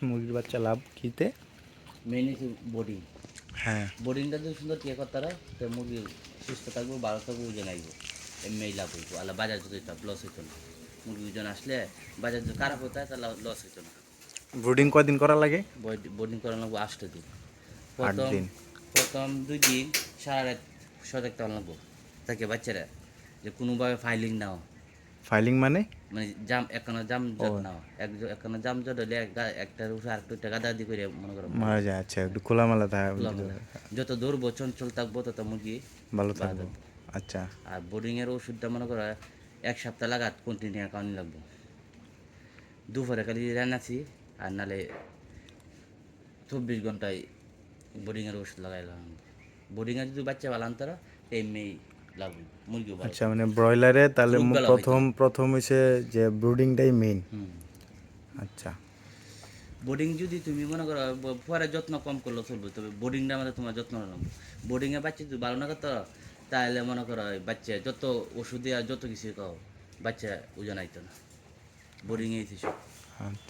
মুরগির বাচ্চা লাভ কিতে মেন হচ্ছে বোর্ডিং। হ্যাঁ বোর্ডিংটা যদি সুন্দর টিয়া করতারা তো মুরগি সুস্থ থাকবো, ভালো থাকবো, ওজন আইব, এমনি লাভ হইব। আল্লাহ বাজার যদি লস হইতো না, মুরগি ওজন আসলে বাজার যদি খারাপ হতো তাহলে লস হইতো না। ব্রুডিং কয়দিন করা লাগে? বোর্ডিং করা লাগবো 8 দিন। 8 প্রথম দিন। প্রথম 2 দিন সারা রাত সজাগ থাকা লাগবো থাকে বাচ্চারা, যে কোনোভাবে ফাইলিং না হয়। ফাইলিং মানে? মানে জাম একখানা জাম ও জট না হয়, একখানা জাম জট হলে একটার উপরে আরেকটা গাদাগাদি করে মনে করো মারা যায়। আচ্ছা, একটু খোলামেলা খোলামেলা। যত দৌড়বো চঞ্চল থাকবো তত মুরগি ভালো ভালো থাকবো। থাকবো। আচ্ছা আর বোর্ডিংয়ের ওষুধটা মনে করো 1 সপ্তাহ লাগাত কন্টিনিউ খাওয়ানি লাগবো। দুপুরে খালি রান্নাছি, আর নালে 24 ঘন্টায় বোর্ডিংয়ের ওষুধ লাগাইলাম। বোর্ডিংয়ে যদি বাচ্চা ভালো আনতারা এমনি লাভ হইব, মুরগিও ভালো আচ্ছা, থাকবে, মানে ব্রয়লারে তাহলে রোগ বালা হইতো প্রথম না। প্রথম হইছে যে ব্রুডিংটাই মেইন। হুম। আচ্ছা বোর্ডিং যদি তুমি মনে করো পরে যত্ন কম করলেও চলবে, তবে বোর্ডিংটা আমাদের তোমার যত্ন লাগবে। বোর্ডিংয়ে বাচ্চা যদি ভালো না করতো তাহলে মনে করো বাচ্চা যত ওষুধ আর যত কিছু খাও বাচ্চা ওজন আইতো না। বোর্ডিংয়ে সব। আচ্ছা।